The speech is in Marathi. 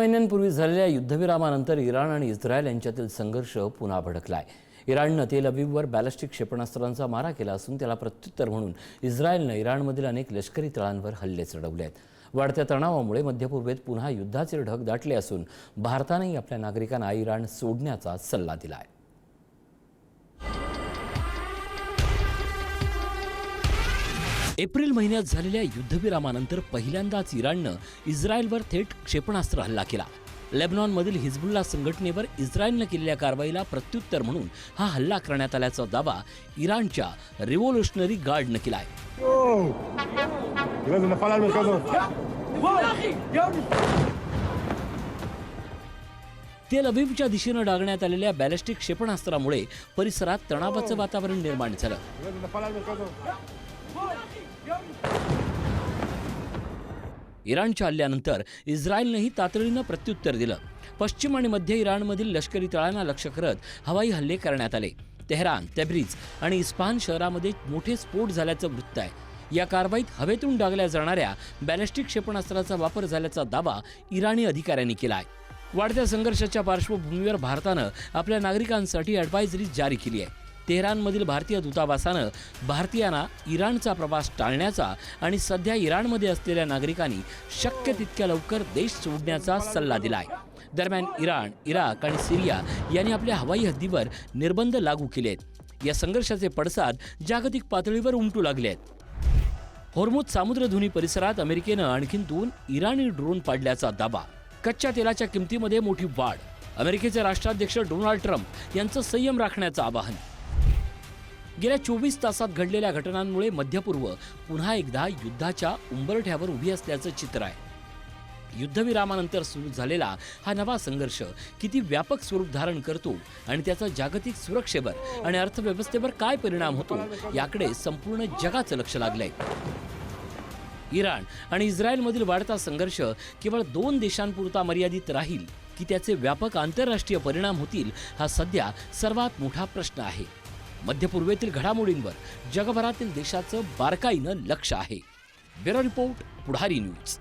महिन्यांपूर्वी झालेल्या युद्धविरामानंतर इराण आणि इस्रायल यांच्यातील संघर्ष पुन्हा भडकलाय। इराणनं तेल अवीववर बॅलिस्टिक क्षेपणास्त्रांचा मारा केला असून त्याला प्रत्युत्तर म्हणून इस्रायलनं इराणमधील अनेक लष्करी तळांवर हल्ले चढवले आहेत। वाढत्या तणावामुळे मध्यपूर्वेत पुन्हा युद्धाचे ढग दाटले असून भारतानेही आपल्या नागरिकांना इराण सोडण्याचा सल्ला दिलाय। एप्रिल महिन्यात झालेल्या युद्धविरामानंतर पहिल्यांदाच इराणनं इस्रायलवर थेट क्षेपणास्त्र हल्ला केला। लेबनॉनमधील हिजबुल्ला संघटनेवर इस्रायलनं केलेल्या कारवाईला प्रत्युत्तर म्हणून हा हल्ला करण्यात आल्याचा दावा इराणच्या रिव्होल्युशनरी गार्डनं केलाय। तेल अवीवच्या दिशेनं डागण्यात आलेल्या बॅलिस्टिक क्षेपणास्त्रामुळे परिसरात तणावाचं वातावरण निर्माण झालं। इराणच्या हल्ल्यानंतर इस्रायलनेही तातडीनं प्रत्युत्तर दिलं। पश्चिम आणि मध्य इराणमधील लष्करी तळांना लक्ष्य करत हवाई हल्ले करण्यात आले। तेहरान, तब्रिज आणि इस्फहान शहरामध्ये मोठे स्फोट झाल्याचं वृत्त आहे। या कारवाईत हवेतून डागल्या जाणाऱ्या बॅलिस्टिक क्षेपणास्त्राचा वापर झाल्याचा दावा इराणी अधिकाऱ्यांनी केलाय। वाढत्या संघर्षाच्या पार्श्वभूमीवर भारतानं आपल्या नागरिकांसाठी ॲडव्हायझरी जारी केली आहे। तेहरानमधील भारतीय दूतावासानं भारतीयांना इराणचा प्रवास टाळण्याचा आणि सध्या इराणमध्ये असलेल्या नागरिकांनी शक्य तितक्या लवकर देश सोडण्याचा सल्ला दिलाय। दरम्यान इराण, इराक आणि सिरिया यांनी आपल्या हवाई हद्दीवर निर्बंध लागू केले आहेत। या संघर्षाचे पडसाद जागतिक पातळीवर उमटू लागले आहेत। होर्मुझ सामुद्रधुनी परिसरात अमेरिकेनं आणखीन 2 इराणी ड्रोन पाडल्याचा दावा। कच्च्या तेलाच्या किमतीमध्ये मोठी वाढ। अमेरिकेचे राष्ट्राध्यक्ष डोनाल्ड ट्रम्प यांचं संयम राखण्याचं आवाहन। गेल्या 24 तासात घडलेल्या घटनांमुळे मध्यपूर्व पुन्हा एकदा युद्धाच्या उंबरठ्यावर उभी असल्याचं चित्र आहे। युद्धविरामानंतर सुरू झालेला हा नवा संघर्ष किती व्यापक स्वरूप धारण करतो आणि त्याचा जागतिक सुरक्षेवर आणि अर्थव्यवस्थेवर काय परिणाम होतो याकडे संपूर्ण जगाचं लक्ष लागलंय। इराण आणि इस्रायलमधील वाढता संघर्ष केवळ 2 देशांपुरता मर्यादित राहील की त्याचे व्यापक आंतरराष्ट्रीय परिणाम होतील हा सध्या सर्वात मोठा प्रश्न आहे। मध्यपूर्वेतील घडामोडींवर जगभरातील देशाचं बारकाईनं लक्ष आहे। ब्युरो रिपोर्ट, पुढारी न्यूज।